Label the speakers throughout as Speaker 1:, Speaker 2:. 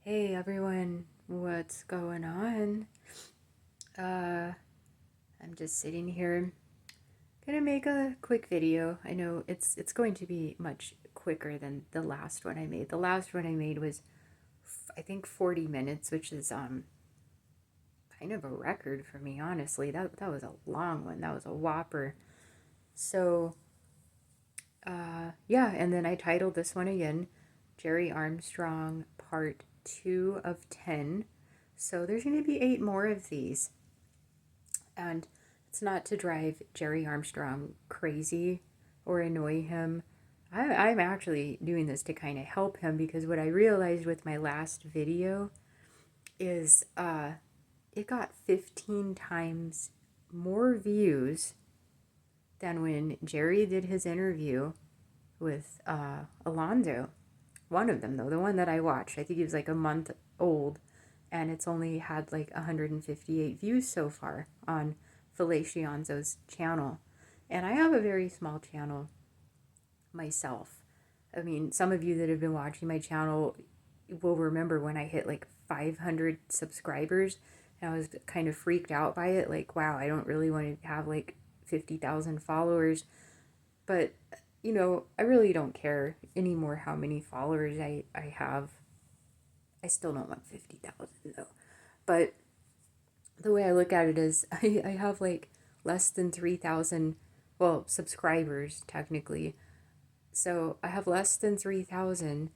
Speaker 1: Hey everyone, what's going on? I'm just sitting here, gonna make a quick video. I know it's going to be much quicker than the last one I made. The last one I made was I think 40 minutes, which is kind of a record for me, honestly. That was a long one. That was a whopper. So, yeah, and then I titled this one again, Gerry Armstrong Part 2 of 10. So there's going to be 8 more of these. And it's not to drive Gerry Armstrong crazy or annoy him. I'm actually doing this to kind of help him because what I realized with my last video is it got 15 times more views than when Gerry did his interview with Alanzo. One of them, though, the one that I watched, I think he was like a month old, and it's only had like 158 views so far on Felicianzo's channel. And I have a very small channel myself. I mean, some of you that have been watching my channel will remember when I hit like 500 subscribers, and I was kind of freaked out by it. Like, wow, I don't really want to have like 50,000 followers. But, I really don't care anymore how many followers I have. I still don't want 50,000 though. But the way I look at it is I have like less than 3,000, well, subscribers technically. So I have less than 3,000.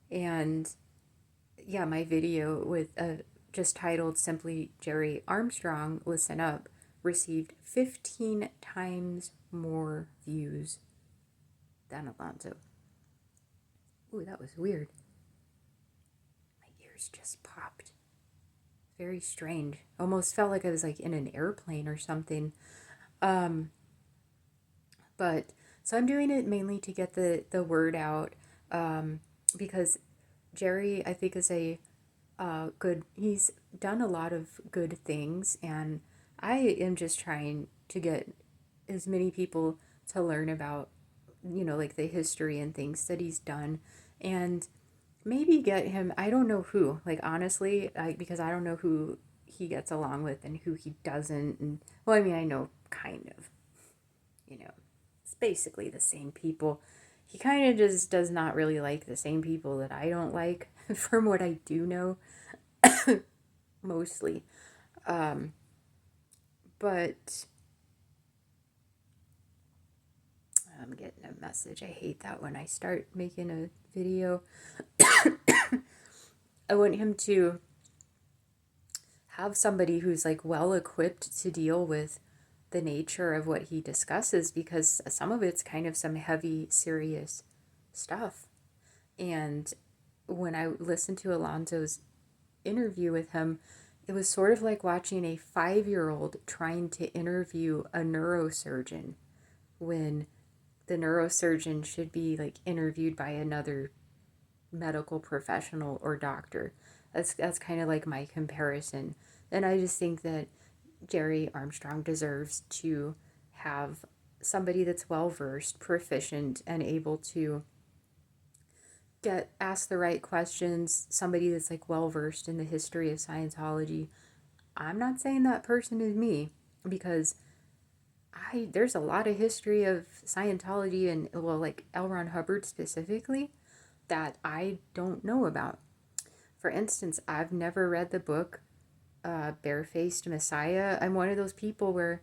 Speaker 1: And yeah, my video with just titled simply Gerry Armstrong, Listen Up, received 15 times more views than Alanzo. Ooh, that was weird. My ears just popped. Very strange. Almost felt like I was like in an airplane or something. Um, but so I'm doing it mainly to get the word out, because Gerry, I think, is a good. He's done a lot of good things, and I am just trying to get as many people to learn about, like the history and things that he's done, and maybe get him. I don't know who. Like honestly, because I don't know who he gets along with and who he doesn't. And well, I mean, I know kind of. It's basically the same people. He kind of just does not really like the same people that I don't like, from what I do know, mostly. Um, but I'm getting a message. I hate that when I start making a video. I want him to have somebody who's like well equipped to deal with the nature of what he discusses, because some of it's kind of some heavy, serious stuff. And when I listened to Alonzo's interview with him, it was sort of like watching a 5-year-old trying to interview a neurosurgeon when the neurosurgeon should be like interviewed by another medical professional or doctor. That's kind of like my comparison. And I just think that Gerry Armstrong deserves to have somebody that's well versed, proficient, and able to get ask the right questions, somebody that's like well versed in the history of Scientology. I'm not saying that person is me, because there's a lot of history of Scientology and, well, like L. Ron Hubbard specifically, that I don't know about. For instance, I've never read the book Barefaced Messiah. I'm one of those people where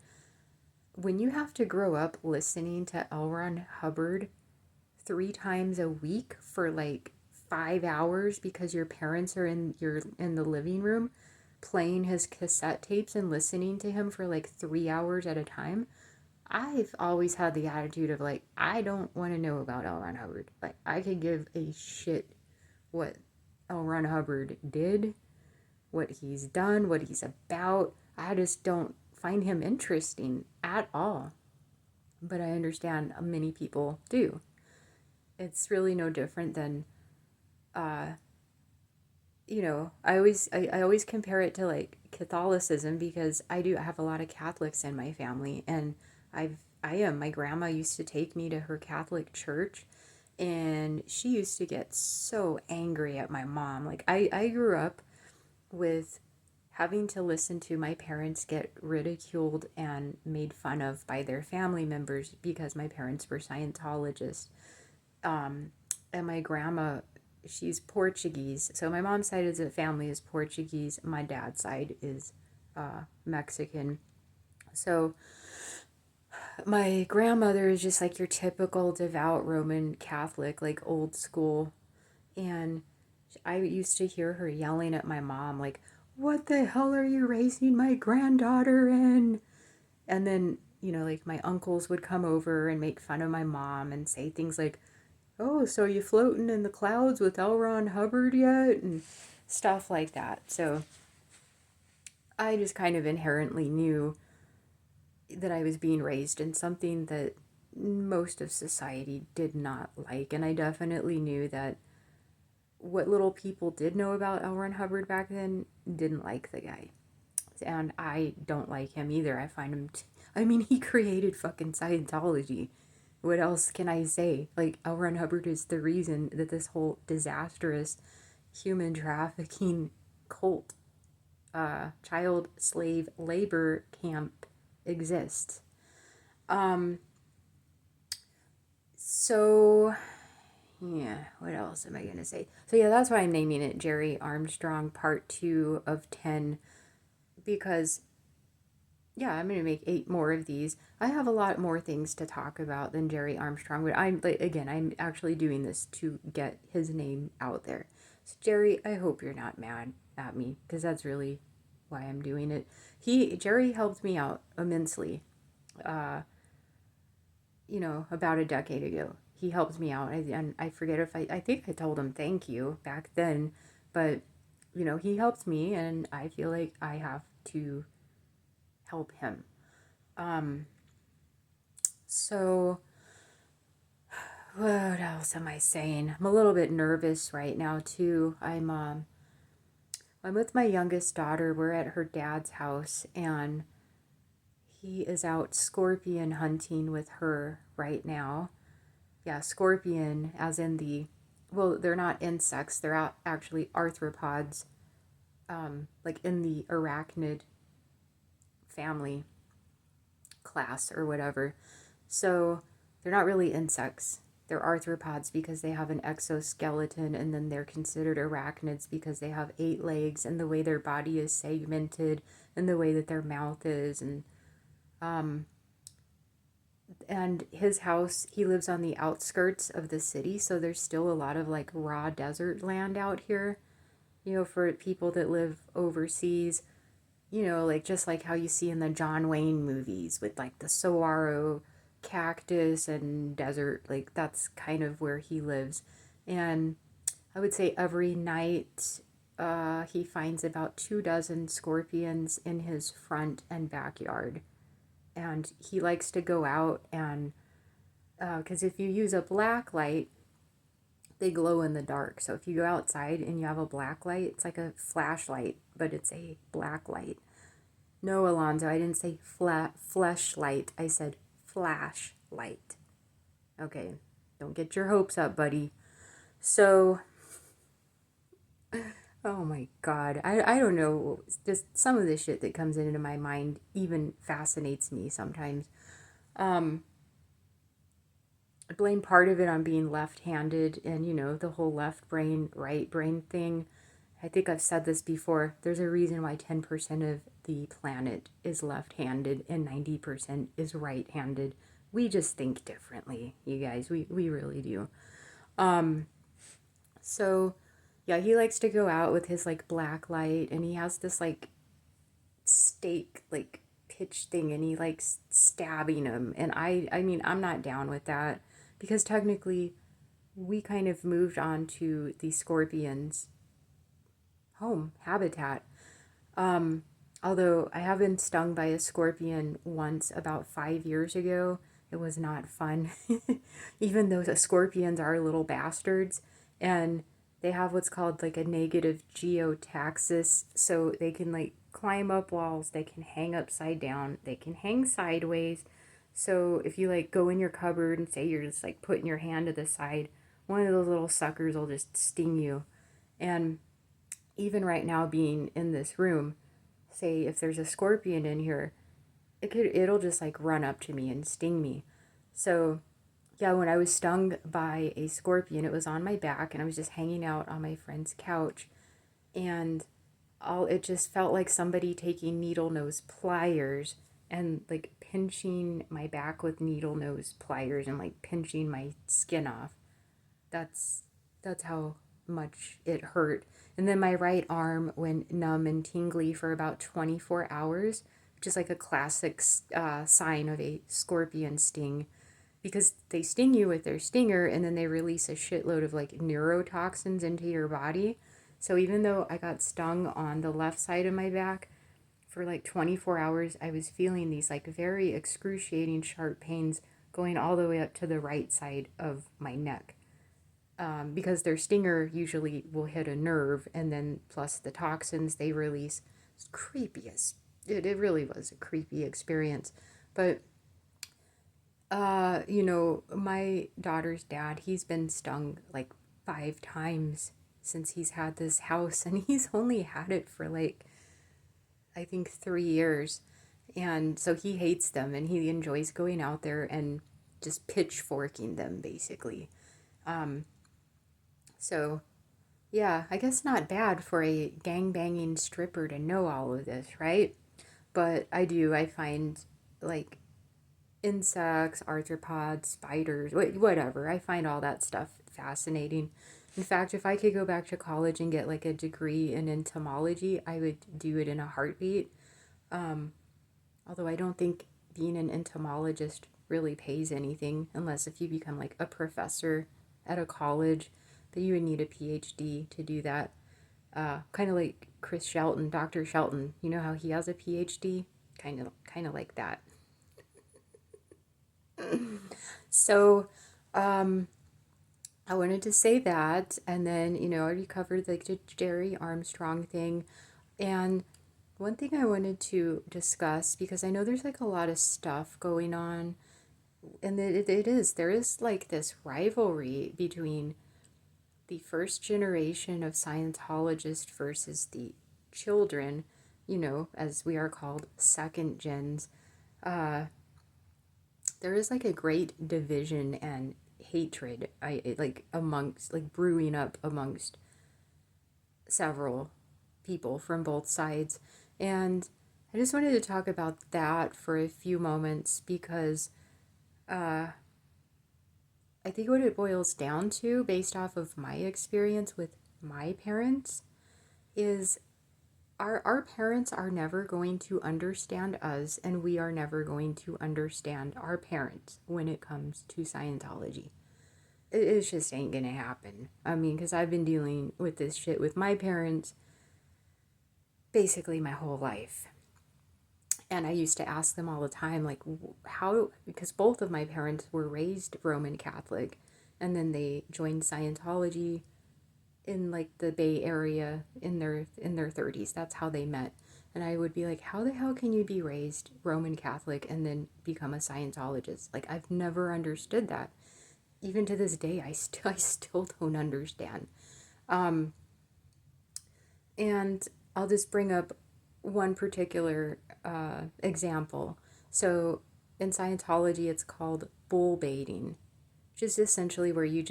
Speaker 1: when you have to grow up listening to L. Ron Hubbard 3 times a week for like 5 hours because your parents are in the living room playing his cassette tapes and listening to him for like 3 hours at a time, I've always had the attitude of like, I don't want to know about L. Ron Hubbard. Like, I could give a shit what L. Ron Hubbard did, what he's done, what he's about. I just don't find him interesting at all. But I understand many people do. It's really no different than, uh, I always compare it to like Catholicism, because I have a lot of Catholics in my family, and my grandma used to take me to her Catholic church, And she used to get so angry at my mom. Like, I grew up with having to listen to my parents get ridiculed and made fun of by their family members because my parents were Scientologists. And my grandma, she's Portuguese. So my mom's side of the family is Portuguese. My dad's side is Mexican. So my grandmother is just like your typical devout Roman Catholic, like old school. And I used to hear her yelling at my mom, like, what the hell are you raising my granddaughter in? And then, like my uncles would come over and make fun of my mom and say things like, oh, so you floating in the clouds with L. Ron Hubbard yet? And stuff like that. So I just kind of inherently knew that I was being raised in something that most of society did not like. And I definitely knew that what little people did know about L. Ron Hubbard back then didn't like the guy. And I don't like him either. I find him, I mean, he created fucking Scientology. What else can I say? Like, L. Ron Hubbard is the reason that this whole disastrous human trafficking cult, child slave labor camp exists. So, yeah, what else am I going to say? So, yeah, that's why I'm naming it Gerry Armstrong Part 2 of 10. Because, yeah, I'm going to make 8 more of these. I have a lot more things to talk about than Gerry Armstrong. But I'm actually doing this to get his name out there. So, Gerry, I hope you're not mad at me. Because that's really why I'm doing it. Gerry helped me out immensely. About a decade ago. He helped me out. And I forget if I think I told him thank you back then, but, he helped me and I feel like I have to help him. So, what else am I saying? I'm a little bit nervous right now, too. I'm with my youngest daughter. We're at her dad's house and he is out scorpion hunting with her right now. Yeah, scorpion, as in they're not insects, they're actually arthropods, like in the arachnid family class or whatever. So they're not really insects. They're arthropods because they have an exoskeleton, and then they're considered arachnids because they have 8 legs and the way their body is segmented and the way that their mouth is. And his house, he lives on the outskirts of the city, so there's still a lot of like raw desert land out here, for people that live overseas, like just like how you see in the John Wayne movies with like the saguaro cactus and desert, like that's kind of where he lives. And I would say every night he finds about 24 scorpions in his front and backyard. And he likes to go out and, because if you use a black light, they glow in the dark. So if you go outside and you have a black light, it's like a flashlight, but it's a black light. No, Alonzo, I didn't say fleshlight. I said flashlight. Okay, don't get your hopes up, buddy. So, oh my God, I don't know. Just some of the shit that comes into my mind even fascinates me sometimes. I blame part of it on being left-handed and, the whole left brain, right brain thing. I think I've said this before. There's a reason why 10% of the planet is left-handed and 90% is right-handed. We just think differently, you guys. We really do. So, yeah, he likes to go out with his, like, black light, and he has this, like, stake, like, pitch thing, and he likes stabbing him. And I mean, I'm not down with that, because technically we kind of moved on to the scorpion's home habitat. Although I have been stung by a scorpion once about 5 years ago. It was not fun. Even though the scorpions are little bastards and they have what's called like a negative geotaxis, so they can like climb up walls, they can hang upside down, they can hang sideways. So if you like go in your cupboard and say you're just like putting your hand to the side, one of those little suckers will just sting you. And even right now, being in this room, say if there's a scorpion in here, it'll just like run up to me and sting me. So yeah, when I was stung by a scorpion, it was on my back, and I was just hanging out on my friend's couch, and it just felt like somebody taking needle nose pliers and like pinching my back with needle nose pliers and like pinching my skin off. That's that's how much it hurt. And then my right arm went numb and tingly for about 24 hours, which is like a classic sign of a scorpion sting, because they sting you with their stinger and then they release a shitload of like neurotoxins into your body. So even though I got stung on the left side of my back for like 24 hours, I was feeling these like very excruciating sharp pains going all the way up to the right side of my neck. Because their stinger usually will hit a nerve, and then plus the toxins they release. It's creepy as it really was a creepy experience. But my daughter's dad, he's been stung like 5 times since he's had this house, and he's only had it for like, I think, 3 years. And so he hates them, and he enjoys going out there and just pitchforking them, basically. Um, so, yeah, I guess not bad for a gang-banging stripper to know all of this, right? But I find like insects, arthropods, spiders, whatever. I find all that stuff fascinating. In fact, if I could go back to college and get like a degree in entomology, I would do it in a heartbeat. Um, Although I don't think being an entomologist really pays anything unless if you become like a professor at a college, but you would need a PhD to do that. Kind of like Chris Shelton, Dr. Shelton. You know how he has a PhD? Kind of like that. So, um, I wanted to say that, and then I already covered like the Gerry Armstrong thing, and one thing I wanted to discuss, because I know there's like a lot of stuff going on, and there is like this rivalry between the first generation of Scientologists versus the children, as we are called, second gens. Uh, there is like a great division and hatred, like amongst, like brewing up amongst several people from both sides. And I just wanted to talk about that for a few moments, because uh, I think what it boils down to, based off of my experience with my parents, is our parents are never going to understand us, and we are never going to understand our parents when it comes to Scientology. It just ain't gonna happen. I mean, because I've been dealing with this shit with my parents basically my whole life. And I used to ask them all the time, like, how, because both of my parents were raised Roman Catholic, and then they joined Scientology in like the Bay Area in their 30s. That's how they met. And I would be like, how the hell can you be raised Roman Catholic and then become a Scientologist? Like, I've never understood that. Even to this day, I still don't understand. Um, and I'll just bring up one particular example. So in Scientology, it's called bull baiting, which is essentially where you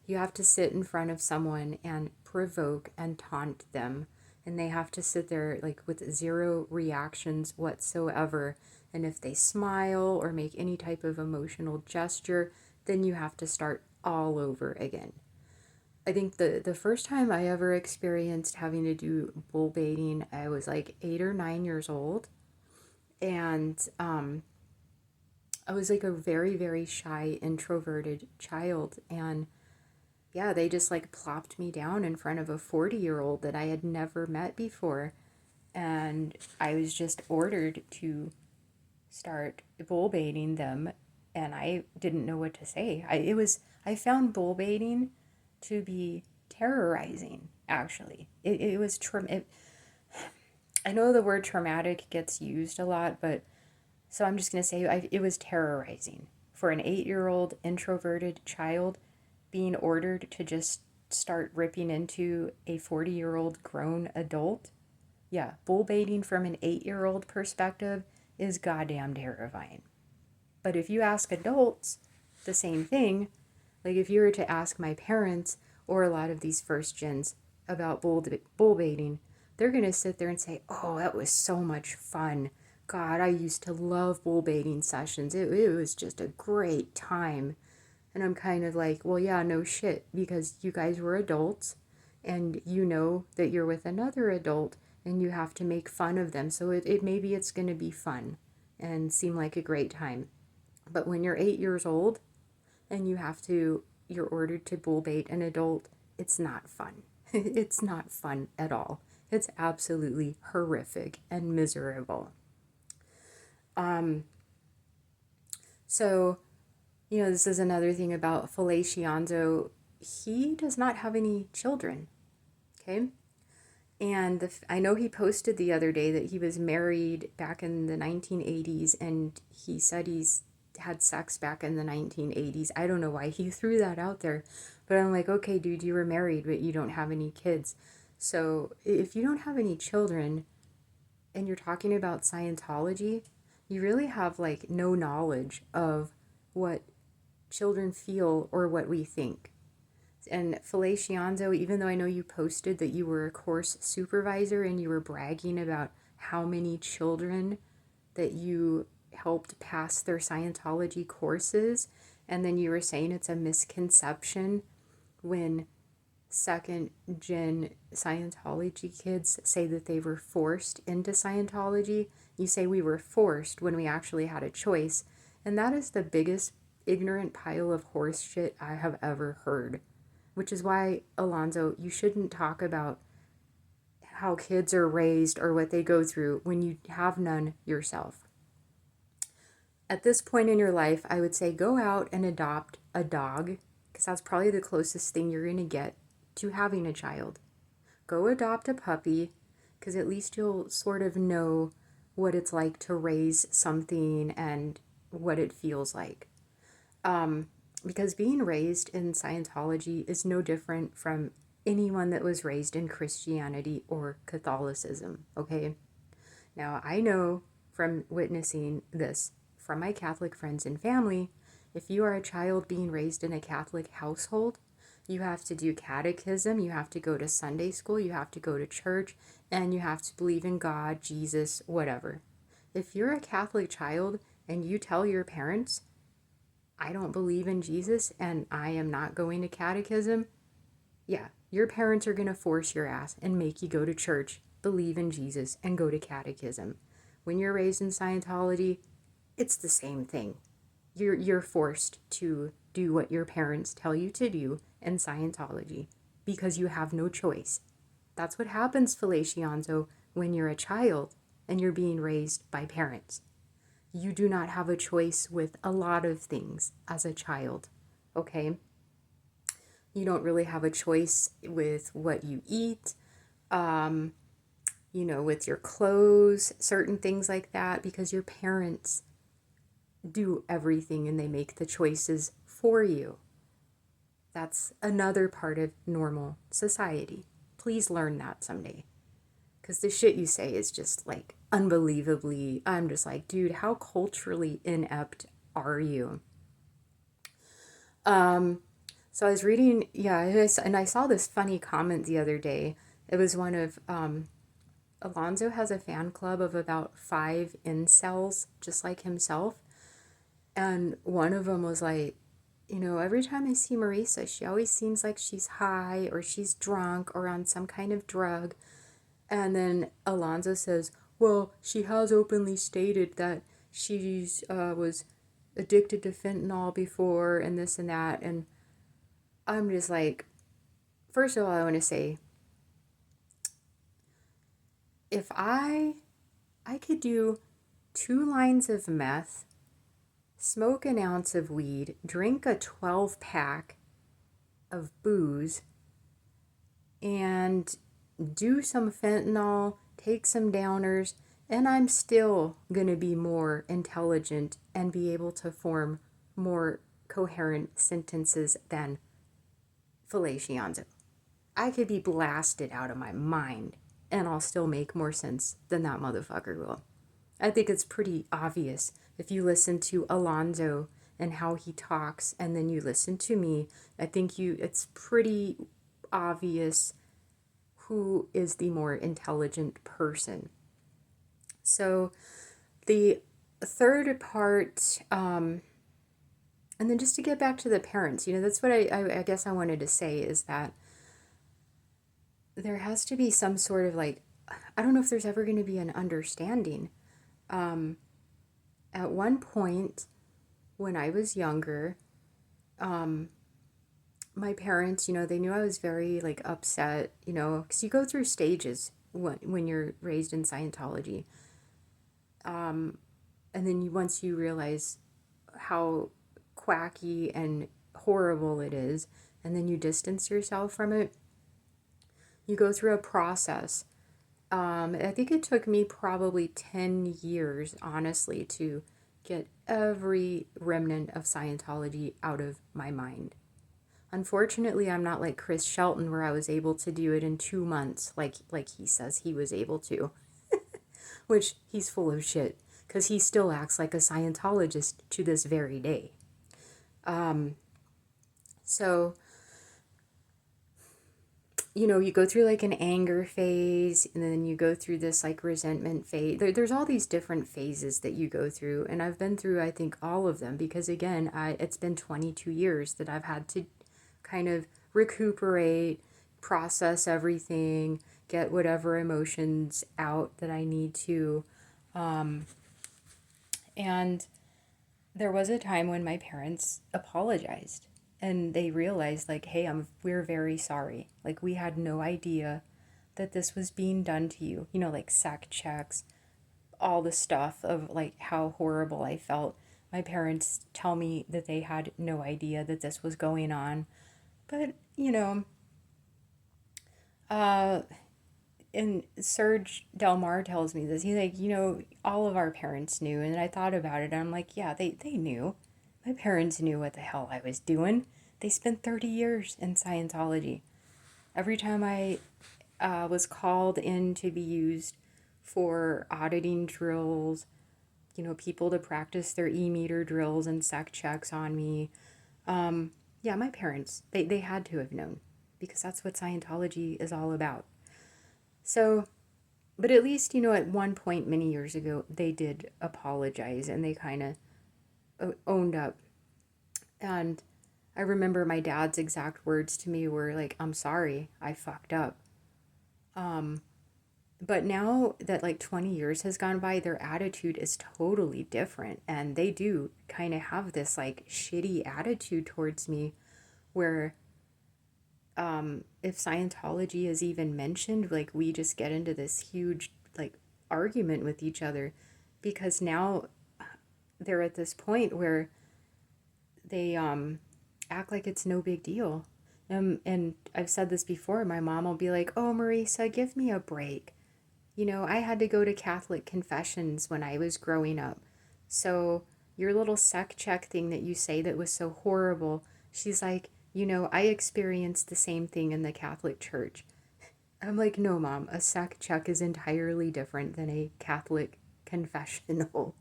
Speaker 1: have to sit in front of someone and provoke and taunt them, and they have to sit there like with zero reactions whatsoever. And if they smile or make any type of emotional gesture, then you have to start all over again. I think the first time I ever experienced having to do bull baiting, I was like 8 or 9 years old, and I was like a very, very shy, introverted child, and yeah, they just like plopped me down in front of a 40-year-old that I had never met before, and I was just ordered to start bull baiting them, and I didn't know what to say. I found bull baiting to be terrorizing. Actually, it was I know the word traumatic gets used a lot, but so I'm just gonna say it was terrorizing for an 8-year-old introverted child. being ordered to just start ripping into a 40-year-old grown adult, yeah, bull baiting from an 8-year-old perspective is goddamn terrifying. But if you ask adults the same thing, like if you were to ask my parents or a lot of these first gens about bull baiting, they're going to sit there and say, oh, that was so much fun. God, I used to love bull baiting sessions. It was just a great time. And I'm kind of like, well, yeah, no shit, because you guys were adults and you know that you're with another adult and you have to make fun of them. So maybe it's going to be fun and seem like a great time. But when you're 8 years old and you're ordered to bull bait an adult, it's not fun. It's not fun at all. It's absolutely horrific and miserable. So, this is another thing about Alanzo. He does not have any children, okay? And I know he posted the other day that he was married back in the 1980s, and he said he's had sex back in the 1980s. I don't know why he threw that out there, but I'm like, okay, dude, you were married, but you don't have any kids. So if you don't have any children and you're talking about Scientology, you really have like no knowledge of what children feel or what we think. And Alanzo, even though I know you posted that you were a course supervisor and you were bragging about how many children that you helped pass their Scientology courses, and then you were saying it's a misconception when second gen Scientology kids say that they were forced into Scientology. You say we were forced when we actually had a choice. And that is the biggest ignorant pile of horse shit I have ever heard. Which is why, Alanzo, you shouldn't talk about how kids are raised or what they go through when you have none yourself. At this point in your life, I would say go out and adopt a dog, because that's probably the closest thing you're going to get to having a child. Go adopt a puppy, because at least you'll sort of know what it's like to raise something and what it feels like. Because being raised in Scientology is no different from anyone that was raised in Christianity or Catholicism, okay? Now, I know from witnessing this from my Catholic friends and family, if you are a child being raised in a Catholic household, you have to do catechism, you have to go to Sunday school, you have to go to church, and you have to believe in God, Jesus, whatever. If you're a Catholic child and you tell your parents, I don't believe in Jesus and I am not going to catechism, yeah, your parents are going to force your ass and make you go to church, believe in Jesus, and go to catechism. When you're raised in Scientology, it's the same thing. You're forced to do what your parents tell you to do in Scientology because you have no choice. That's what happens, Alanzo, when you're a child and you're being raised by parents. You do not have a choice with a lot of things as a child, okay? You don't really have a choice with what you eat, with your clothes, certain things like that, because your parents do everything and they make the choices for you. That's another part of normal society. Please learn that someday. Because the shit you say is just like unbelievably, I'm just like, dude, how culturally inept are you? So I was reading, and I saw this funny comment the other day. It was one of, Alanzo has a fan club of about 5 incels, just like himself. And one of them was like, every time I see Marisa, she always seems like she's high or she's drunk or on some kind of drug. And then Alanzo says, well, she has openly stated that she's was addicted to fentanyl before and this and that. And I'm just like, first of all, I want to say, if I could do 2 lines of meth, smoke an ounce of weed, drink a 12-pack of booze, and do some fentanyl, take some downers, and I'm still going to be more intelligent and be able to form more coherent sentences than fellatio. I could be blasted out of my mind and I'll still make more sense than that motherfucker will. I think it's pretty obvious if you listen to Alanzo and how he talks and then you listen to me. I think it's pretty obvious who is the more intelligent person. So the third part, and then just to get back to the parents, that's what I guess I wanted to say is that there has to be some sort of like, I don't know if there's ever going to be an understanding. At one point when I was younger, my parents, they knew I was very like upset, because you go through stages when you're raised in Scientology. And then once you realize how quacky and horrible it is, and then you distance yourself from it, you go through a process. I think it took me probably 10 years, honestly, to get every remnant of Scientology out of my mind. Unfortunately, I'm not like Chris Shelton where I was able to do it in 2 months, like he says he was able to, which he's full of shit because he still acts like a Scientologist to this very day. So, you go through like an anger phase and then you go through this like resentment phase. There's all these different phases that you go through. And I've been through, I think, all of them because, again, it's been 22 years that I've had to kind of recuperate, process everything, get whatever emotions out that I need to. And there was a time when my parents apologized and they realized like, hey, we're very sorry. Like we had no idea that this was being done to you, like sec checks, all the stuff of like how horrible I felt. My parents tell me that they had no idea that this was going on. But, and Serge Delmar tells me this. He's like, all of our parents knew. And I thought about it. And I'm like, yeah, they knew. My parents knew what the hell I was doing. They spent 30 years in Scientology. Every time I was called in to be used for auditing drills, people to practice their e-meter drills and sec checks on me. Yeah, my parents, they had to have known because that's what Scientology is all about. So, but at least, at one point many years ago, they did apologize and they kind of owned up. And I remember my dad's exact words to me were like, I'm sorry, I fucked up. But now that like 20 years has gone by, their attitude is totally different. And they do kind of have this like shitty attitude towards me where if Scientology is even mentioned, like we just get into this huge like argument with each other because now they're at this point where they act like it's no big deal. And I've said this before, my mom will be like, oh, Marisa, give me a break. I had to go to Catholic confessions when I was growing up. So your little sec check thing that you say that was so horrible, she's like, I experienced the same thing in the Catholic Church. I'm like, no, Mom, a sec check is entirely different than a Catholic confessional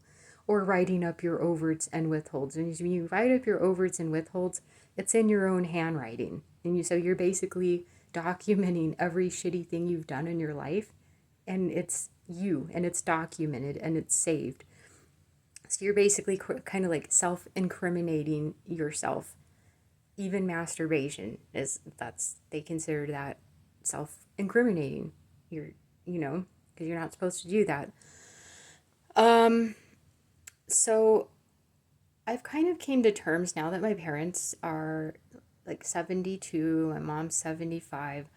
Speaker 1: or writing up your overts and withholds. And when you write up your overts and withholds, it's in your own handwriting. So you're basically documenting every shitty thing you've done in your life. And it's you, and it's documented, and it's saved. So you're basically kind of like self-incriminating yourself. Even masturbation they consider that self-incriminating. Because you're not supposed to do that. So I've kind of came to terms now that my parents are like 72, my mom's 75.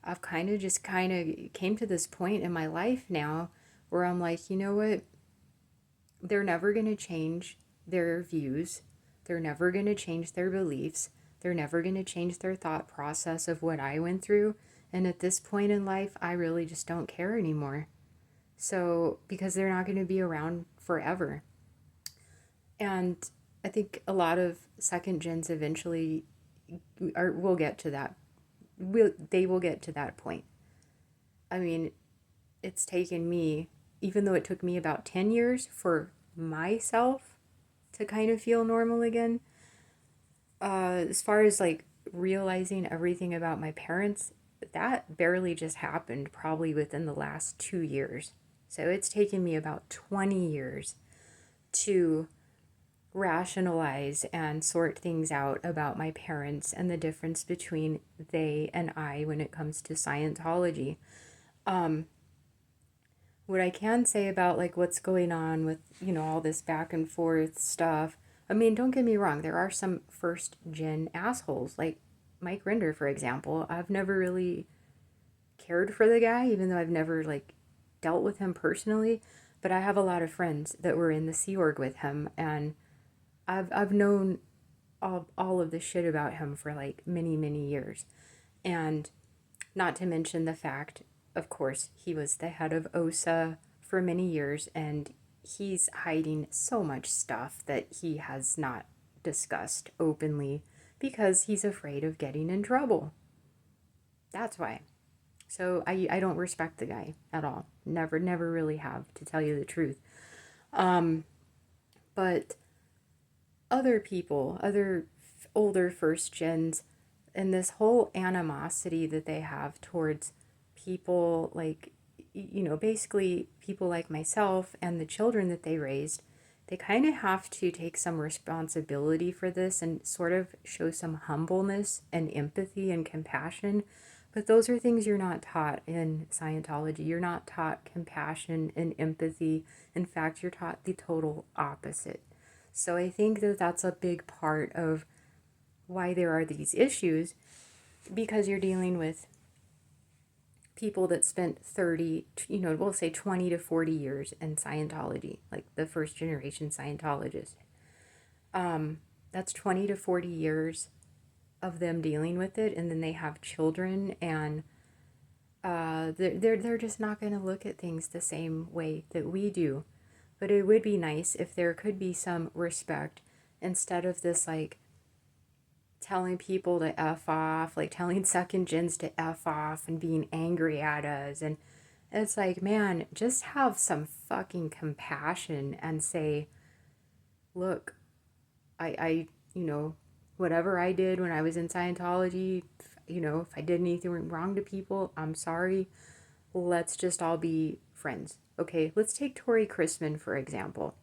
Speaker 1: I've kind of came to this point in my life now where I'm like, you know what? They're never going to change their views. They're never going to change their beliefs. They're never going to change their thought process of what I went through. And at this point in life, I really just don't care anymore. So, because they're not going to be around forever. And I think a lot of second gens eventually will get to that they will get to that point. I mean, it's taken me, even though it took me about 10 years for myself to kind of feel normal again. As far as like realizing everything about my parents, that barely just happened probably within the last 2 years. So it's taken me about 20 years to rationalize and sort things out about my parents and the difference between they and I when it comes to Scientology. Um, what I can say about like what's going on with, all this back and forth stuff. I mean, don't get me wrong, there are some first gen assholes, like Mike Rinder, for example. I've never really cared for the guy, even though I've never like dealt with him personally. But I have a lot of friends that were in the Sea Org with him, and I've known all of this shit about him for like many, many years. And not to mention the fact, of course, he was the head of OSA for many years, and he's hiding so much stuff that he has not discussed openly because he's afraid of getting in trouble. That's why. So I don't respect the guy at all. Never really have, to tell you the truth. But other people, other older first gens, and this whole animosity that they have towards people like, basically people like myself and the children that they raised, they kind of have to take some responsibility for this and sort of show some humbleness and empathy and compassion. But those are things you're not taught in Scientology. You're not taught compassion and empathy. In fact, you're taught the total opposite. So I think that that's a big part of why there are these issues, because you're dealing with people that spent 30, we'll say 20 to 40 years in Scientology, like the first generation Scientologist. That's 20 to 40 years of them dealing with it, and then they have children, and they're just not going to look at things the same way that we do. But it would be nice if there could be some respect instead of this like telling people to F off, like telling second gens to F off and being angry at us. And it's like, man, just have some fucking compassion and say, look, I whatever I did when I was in Scientology, if I did anything wrong to people, I'm sorry. Let's just all be friends. Okay, let's take Tori Chrisman, for example.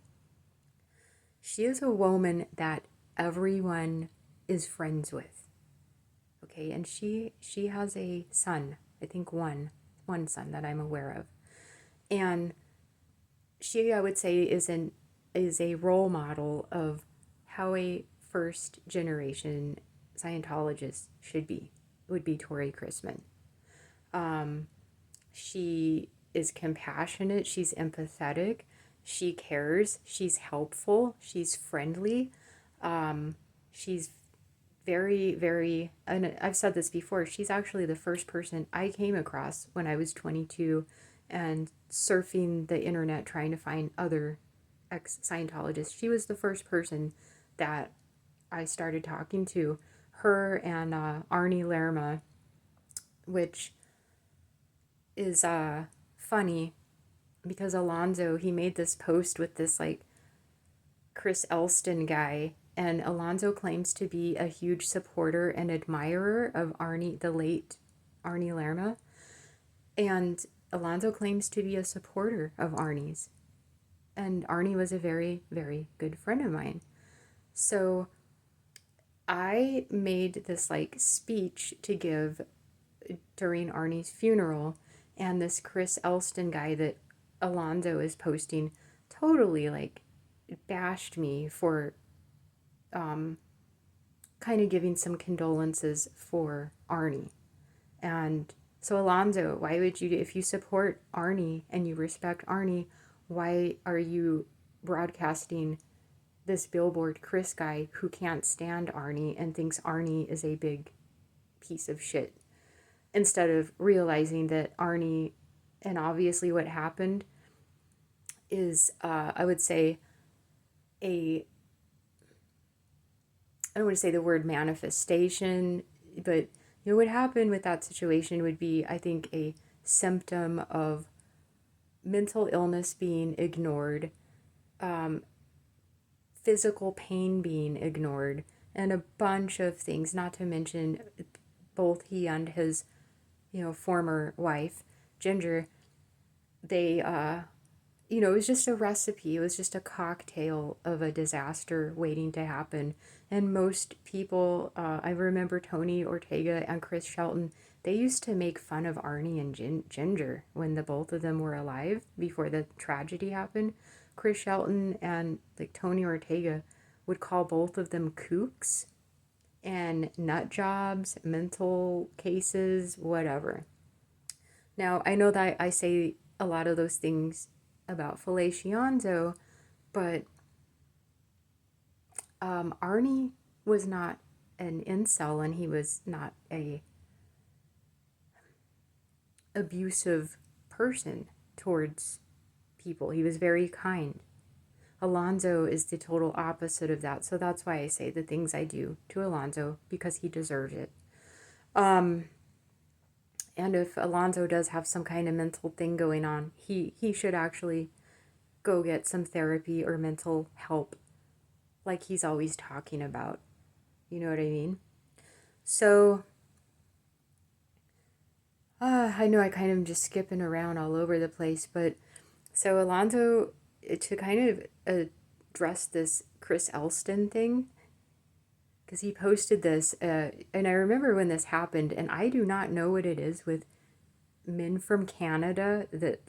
Speaker 1: She is a woman that everyone is friends with. Okay, and she has a son, I think one son that I'm aware of. And she, I would say, is a role model of how a first generation Scientologist would be Tori Chrisman. She is compassionate, she's empathetic, she cares, she's helpful, she's friendly, she's very, very, and I've said this before, she's actually the first person I came across when I was 22 and surfing the internet trying to find other ex-Scientologists. She was the first person that I started talking to. Her and Arnie Lerma, which is funny because Alanzo, he made this post with this like Chris Elston guy, and Alanzo claims to be a huge supporter and admirer of Arnie, the late Arnie Lerma, and Alanzo claims to be a supporter of Arnie's, and Arnie was a very, very good friend of mine. So I made this like speech to give during Arnie's funeral, and this Chris Elston guy that Alanzo is posting totally like bashed me for kind of giving some condolences for Arnie. And so Alanzo, why would you, if you support Arnie and you respect Arnie, why are you broadcasting this billboard Chris guy who can't stand Arnie and thinks Arnie is a big piece of shit, instead of realizing that Arnie, and obviously what happened is, I would say, I don't want to say the word manifestation, but What would happen with that situation would be, I think, a symptom of mental illness being ignored, physical pain being ignored, and a bunch of things, not to mention both he and his, former wife, Ginger, they, it was just a recipe. It was just a cocktail of a disaster waiting to happen. And most people, I remember Tony Ortega and Chris Shelton, they used to make fun of Arnie and Ginger when the both of them were alive before the tragedy happened. Chris Shelton and like Tony Ortega would call both of them kooks and nut jobs, mental cases, whatever. Now, I know that I say a lot of those things about Alanzo, but Arnie was not an incel, and he was not a abusive person towards people. He was very kind. Alanzo is the total opposite of that, so that's why I say the things I do to Alanzo, because he deserves it. And if Alanzo does have some kind of mental thing going on, he should actually go get some therapy or mental help, like he's always talking about. You know what I mean? So, I know I kind of just skipping around all over the place, but so Alanzo, to kind of address this Chris Elston thing, because he posted this, and I remember when this happened, and I do not know what it is with men from Canada that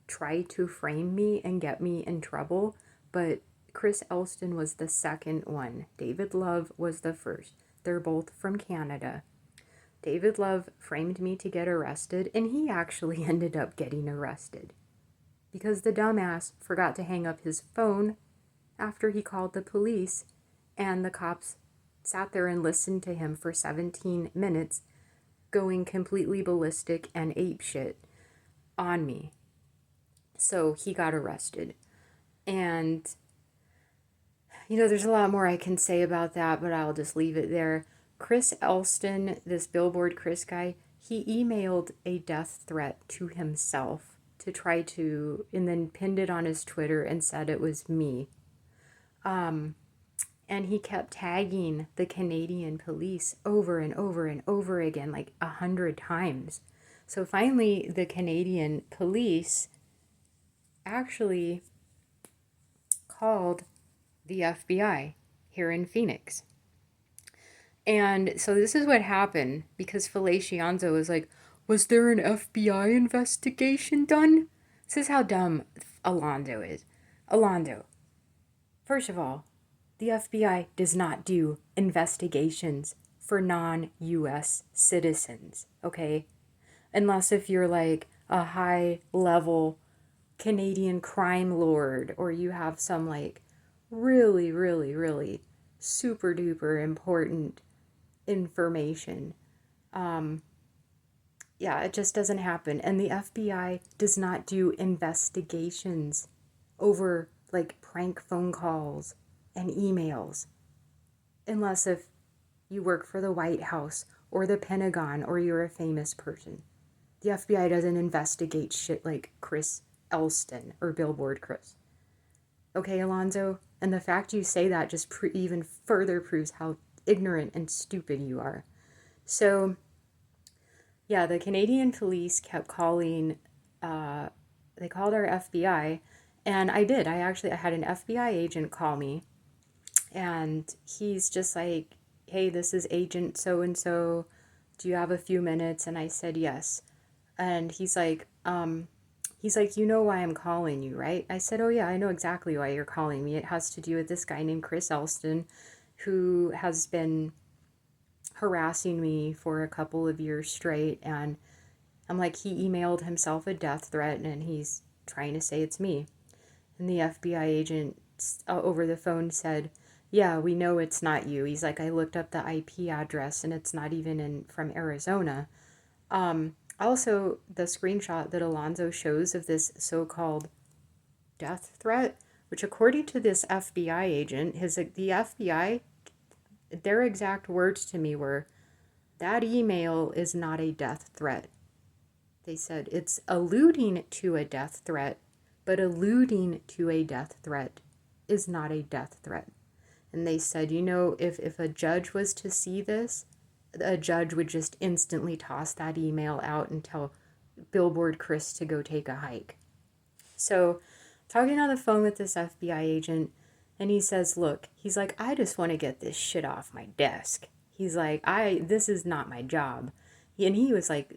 Speaker 1: try to frame me and get me in trouble, but Chris Elston was the second one. David Love was the first. They're both from Canada. David Love framed me to get arrested, and he actually ended up getting arrested because the dumbass forgot to hang up his phone after he called the police, and the cops sat there and listened to him for 17 minutes going completely ballistic and apeshit on me. So he got arrested. And, there's a lot more I can say about that, but I'll just leave it there. Chris Elston, this Billboard Chris guy, he emailed a death threat to himself to try to, and then pinned it on his Twitter and said it was me. And he kept tagging the Canadian police over and over and over again, like 100 times. So finally, the Canadian police actually called the FBI here in Phoenix. And so this is what happened, because Alanzo was like, was there an FBI investigation done? This is how dumb Alanzo is. Alanzo, first of all, the FBI does not do investigations for non-US citizens, okay? Unless if you're like a high-level Canadian crime lord, or you have some like really, really, really super duper important information. Yeah, it just doesn't happen. And the FBI does not do investigations over like prank phone calls and emails, unless if you work for the White House or the Pentagon or you're a famous person. The FBI doesn't investigate shit like Chris Elston or Billboard Chris. Okay, Alanzo? And the fact you say that just even further proves how ignorant and stupid you are. So, yeah, the Canadian police kept calling, they called our FBI, and I did. I had an FBI agent call me, and he's just like, hey, this is Agent so-and-so. Do you have a few minutes? And I said, yes. And he's like, you know why I'm calling you, right? I said, oh yeah, I know exactly why you're calling me. It has to do with this guy named Chris Elston, who has been harassing me for a couple of years straight. And I'm like, he emailed himself a death threat, and he's trying to say it's me. And the FBI agent over the phone said, yeah, we know it's not you. He's like, I looked up the IP address, and it's not even from Arizona. Also, the screenshot that Alanzo shows of this so-called death threat, which according to this FBI agent, the FBI, their exact words to me were, that email is not a death threat. They said it's alluding to a death threat, but alluding to a death threat is not a death threat. And they said, if a judge was to see this, a judge would just instantly toss that email out and tell Billboard Chris to go take a hike. So, talking on the phone with this FBI agent, and he says, look, he's like, I just want to get this shit off my desk. He's like, this is not my job. And he was like,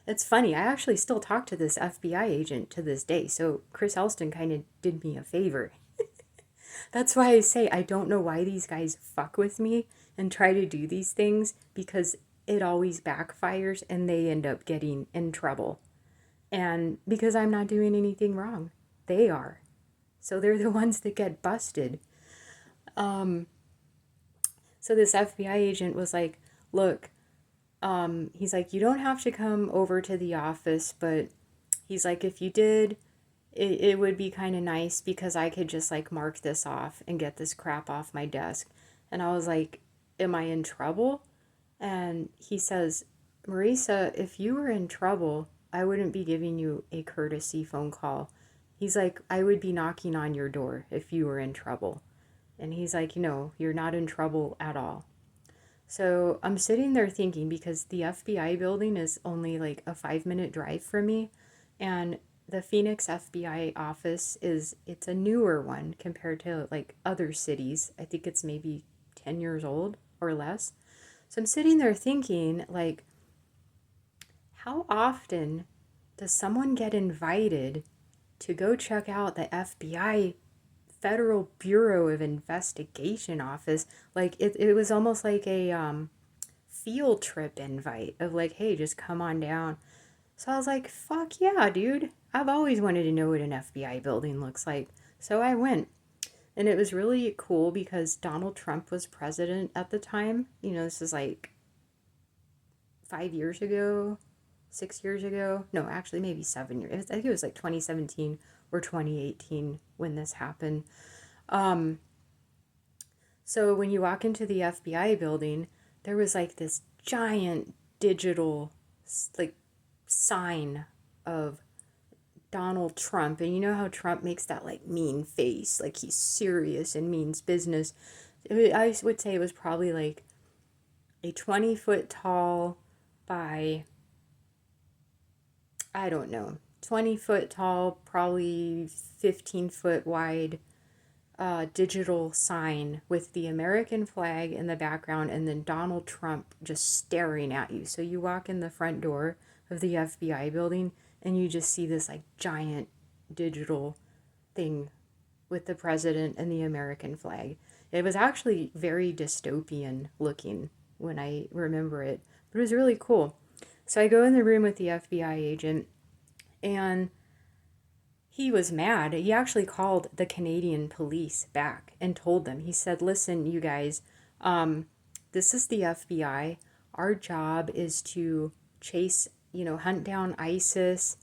Speaker 1: it's funny, I actually still talk to this FBI agent to this day. So Chris Elston kind of did me a favor. That's why I say I don't know why these guys fuck with me and try to do these things, because it always backfires and they end up getting in trouble. And because I'm not doing anything wrong, they are. So they're the ones that get busted. So this FBI agent was like, look, he's like, you don't have to come over to the office, but he's like, if you did, it would be kind of nice because I could just like mark this off and get this crap off my desk. And I was like, am I in trouble? And he says, Marisa, if you were in trouble, I wouldn't be giving you a courtesy phone call. He's like, I would be knocking on your door if you were in trouble. And he's like, you're not in trouble at all. So I'm sitting there thinking, because the FBI building is only like a 5-minute drive from me, and the Phoenix FBI office it's a newer one compared to like other cities. I think it's maybe 10 years old or less. So I'm sitting there thinking, like, how often does someone get invited to go check out the FBI Federal Bureau of Investigation office? Like, it was almost like a field trip invite of like, hey, just come on down. So I was like, fuck yeah, dude. I've always wanted to know what an FBI building looks like. So I went. And it was really cool because Donald Trump was president at the time. This is like 5 years ago, 6 years ago. No, actually, maybe 7 years. I think it was like 2017 or 2018 when this happened. So when you walk into the FBI building, there was like this giant digital like sign of Donald Trump. And you know how Trump makes that like mean face, like he's serious and means business. I would say it was probably like a 20-foot tall by, I don't know, 20-foot tall, probably 15-foot wide digital sign with the American flag in the background and then Donald Trump just staring at you. So you walk in the front door of the FBI building and you just see this like giant digital thing with the president and the American flag. It was actually very dystopian looking when I remember it, but it was really cool. So I go in the room with the FBI agent, and he was mad. He actually called the Canadian police back and told them. He said, listen, you guys, this is the FBI. Our job is to chase, hunt down ISIS,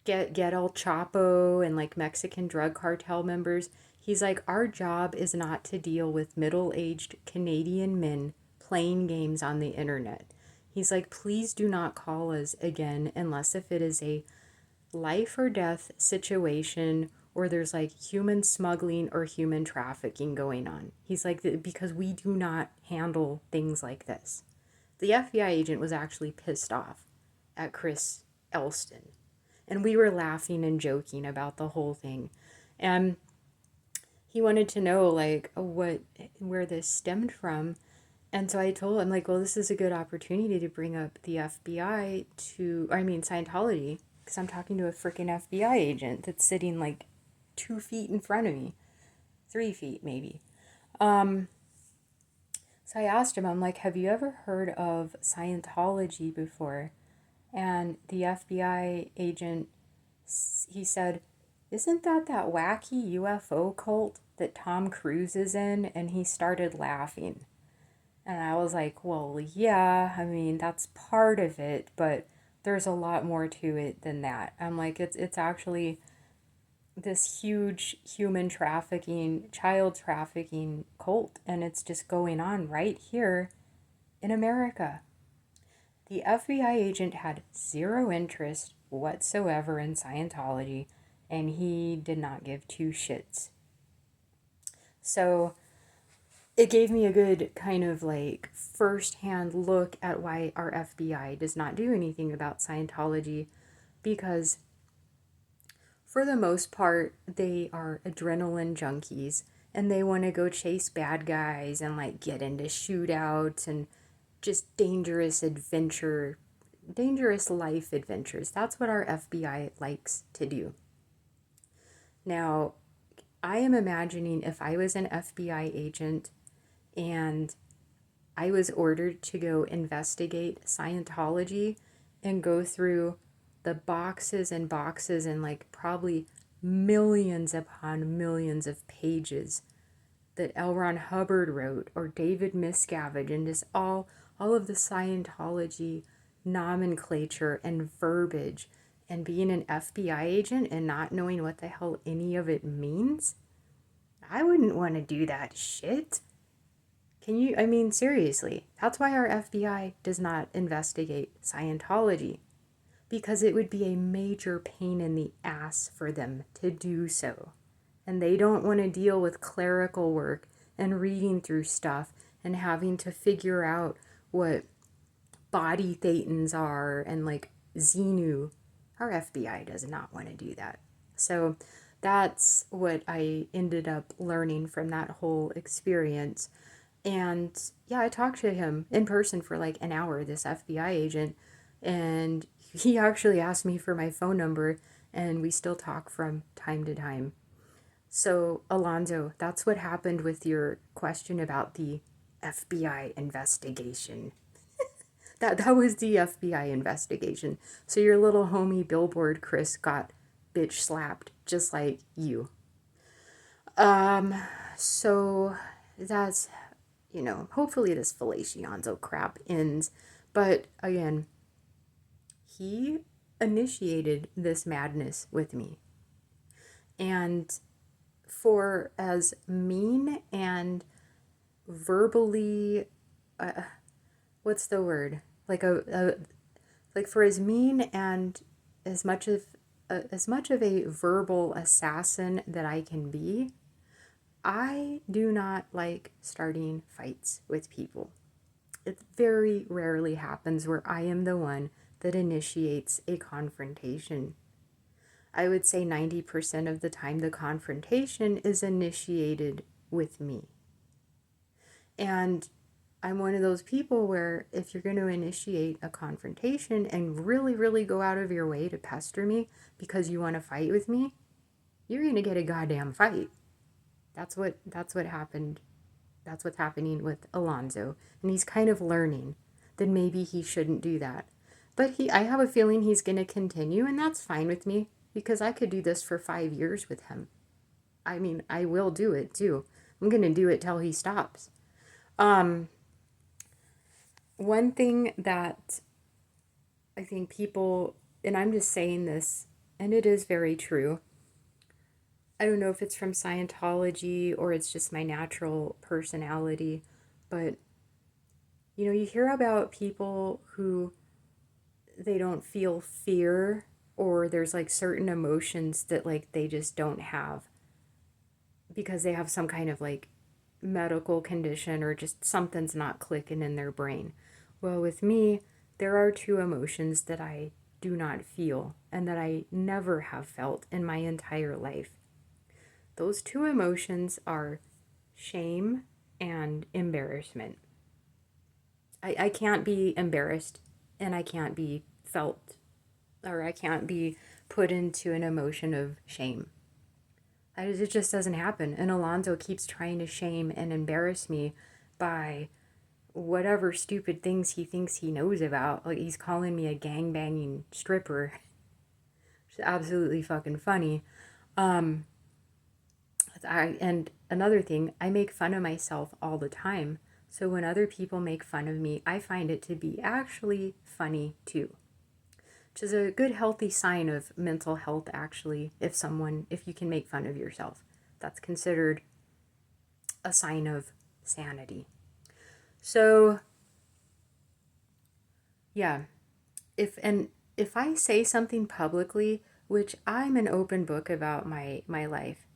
Speaker 1: get El Chapo and like Mexican drug cartel members. He's like, our job is not to deal with middle-aged Canadian men playing games on the internet. He's like, please do not call us again unless if it is a life or death situation or there's like human smuggling or human trafficking going on. He's like, because we do not handle things like this. The FBI agent was actually pissed off at Chris Elston. And we were laughing and joking about the whole thing. And he wanted to know like where this stemmed from. And so I told him like, well, this is a good opportunity to bring up the Scientology, because I'm talking to a freaking FBI agent that's sitting like 2 feet in front of me, 3 feet maybe. So I asked him, I'm like, have you ever heard of Scientology before? And the FBI agent, he said, isn't that wacky UFO cult that Tom Cruise is in? And he started laughing. And I was like, well, yeah, I mean, that's part of it, but there's a lot more to it than that. I'm like, it's actually this huge human trafficking, child trafficking cult, and it's just going on right here in America. The FBI agent had zero interest whatsoever in Scientology, and he did not give two shits. So it gave me a good kind of like first-hand look at why our FBI does not do anything about Scientology, because for the most part, they are adrenaline junkies and they want to go chase bad guys and like get into shootouts and just dangerous life adventures. That's what our FBI likes to do. Now, I am imagining if I was an FBI agent and I was ordered to go investigate Scientology and go through the boxes and boxes and like probably millions upon millions of pages that L. Ron Hubbard wrote, or David Miscavige, and just all of the Scientology nomenclature and verbiage, and being an FBI agent and not knowing what the hell any of it means, I wouldn't want to do that shit. I mean, seriously, that's why our FBI does not investigate Scientology, because it would be a major pain in the ass for them to do so. And they don't want to deal with clerical work and reading through stuff and having to figure out what body thetans are and like Xenu. Our FBI does not want to do that. So that's what I ended up learning from that whole experience. And yeah, I talked to him in person for like an hour, this FBI agent, and he actually asked me for my phone number, and we still talk from time to time. So, Alanzo, that's what happened with your question about the FBI investigation. That was the FBI investigation. So your little homie Billboard Chris got bitch slapped just like you. So that's, hopefully this fellatio crap ends. But again, he initiated this madness with me. And for as mean and verbally, what's the word? Like for as mean and as much of a verbal assassin that I can be, I do not like starting fights with people. It very rarely happens where I am the one that initiates a confrontation. I would say 90% of the time the confrontation is initiated with me. And I'm one of those people where if you're going to initiate a confrontation and really, really go out of your way to pester me because you want to fight with me, you're going to get a goddamn fight. That's what happened. That's what's happening with Alanzo. And he's kind of learning that maybe he shouldn't do that. But I have a feeling he's going to continue, and that's fine with me because I could do this for 5 years with him. I mean, I will do it too. I'm going to do it till he stops. One thing that I think people, and I'm just saying this, and it is very true. I don't know if it's from Scientology or it's just my natural personality, but you hear about people who they don't feel fear, or there's like certain emotions that like they just don't have because they have some kind of like medical condition or just something's not clicking in their brain. Well, with me, there are two emotions that I do not feel and that I never have felt in my entire life. Those two emotions are shame and embarrassment. I can't be embarrassed and I can't be felt, or I can't be put into an emotion of shame. It just doesn't happen. And Alanzo keeps trying to shame and embarrass me by whatever stupid things he thinks he knows about. Like he's calling me a gangbanging stripper. It's absolutely fucking funny. And another thing, I make fun of myself all the time. So when other people make fun of me, I find it to be actually funny too. Which is a good healthy sign of mental health, actually, if you can make fun of yourself. That's considered a sign of sanity. So Yeah. If I say something publicly, which I'm an open book about my life,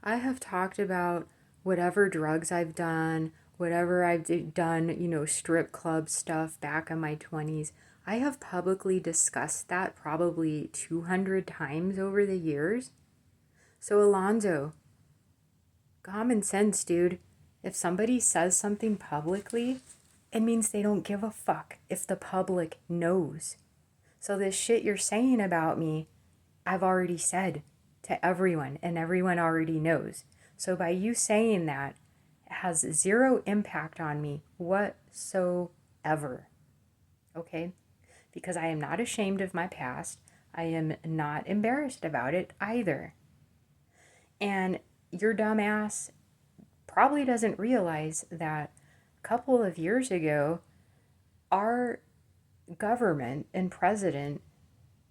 Speaker 1: I have talked about whatever drugs I've done, whatever I've done, strip club stuff back in my 20s. I have publicly discussed that probably 200 times over the years. So, Alonzo, common sense, dude. If somebody says something publicly, it means they don't give a fuck if the public knows. So, this shit you're saying about me, I've already said to everyone, and everyone already knows. So, by you saying that, it has zero impact on me whatsoever. Okay? Because I am not ashamed of my past. I am not embarrassed about it either. And your dumbass probably doesn't realize that a couple of years ago, our government and president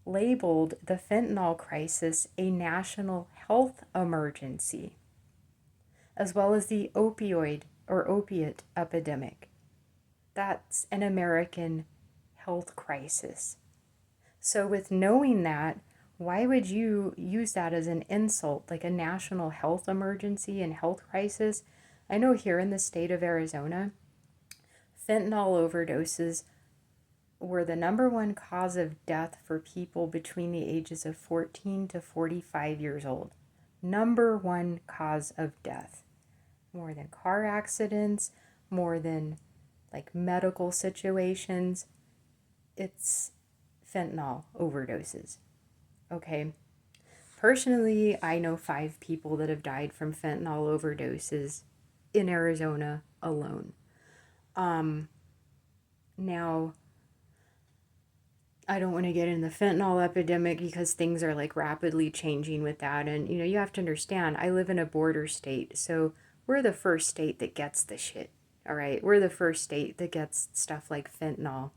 Speaker 1: labeled the fentanyl crisis a national health emergency, as well as the opioid or opiate epidemic. That's an American health crisis. So, with knowing that, why would you use that as an insult, like a national health emergency and health crisis? I know here in the state of Arizona, fentanyl overdoses were the number one cause of death for people between the ages of 14 to 45 years old. Number one cause of death. More than car accidents, more than like medical situations. It's fentanyl overdoses. Okay. Personally, I know 5 people that have died from fentanyl overdoses in Arizona alone. Now, I don't want to get in the fentanyl epidemic because things are like rapidly changing with that. And, you have to understand, I live in a border state. So we're the first state that gets the shit. All right. We're the first state that gets stuff like fentanyl.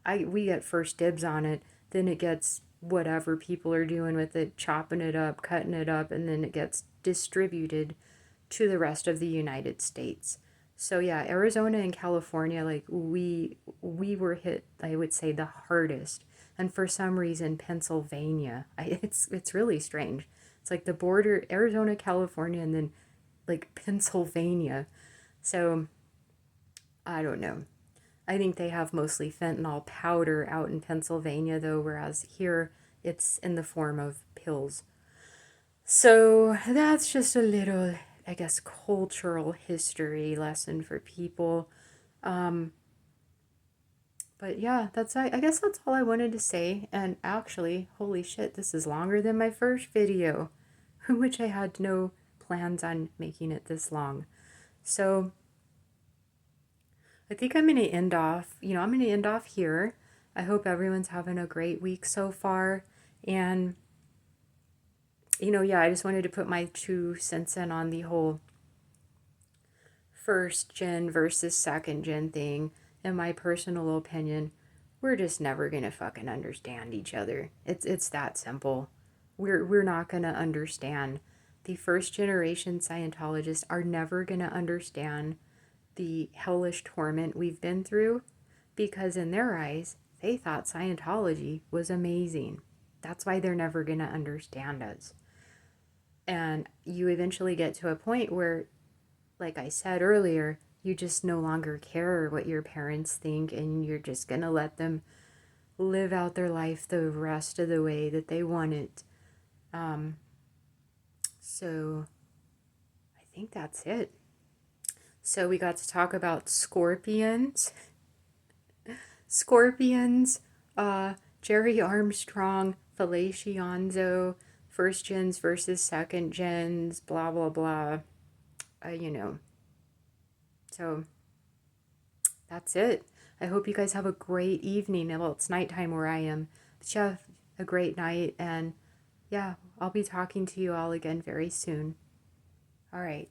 Speaker 1: We get first dibs on it. Then it gets whatever people are doing with it, chopping it up, cutting it up, and then it gets distributed to the rest of the United States. So yeah, Arizona and California, like we were hit, I would say, the hardest. And for some reason, Pennsylvania, it's really strange. It's like the border, Arizona, California, and then like Pennsylvania. So I don't know. I think they have mostly fentanyl powder out in Pennsylvania, though, whereas here it's in the form of pills. So that's just a little, I guess, cultural history lesson for people. But yeah, I guess that's all I wanted to say. And actually, holy shit, this is longer than my first video, which I had no plans on making it this long. So I think I'm going to end off, I'm going to end off here. I hope everyone's having a great week so far. And, yeah, I just wanted to put my 2 cents in on the whole first gen versus second gen thing. In my personal opinion, we're just never going to fucking understand each other. It's that simple. We're not going to understand. The first generation Scientologists are never going to understand the hellish torment we've been through because in their eyes, they thought Scientology was amazing. That's why they're never going to understand us. And you eventually get to a point where, like I said earlier, you just no longer care what your parents think and you're just going to let them live out their life the rest of the way that they want it. So I think that's it. So we got to talk about scorpions. Gerry Armstrong, Alanzo, first gens versus second gens, blah, blah, blah. So that's it. I hope you guys have a great evening. Well, it's nighttime where I am. But you have a great night. And yeah, I'll be talking to you all again very soon. All right.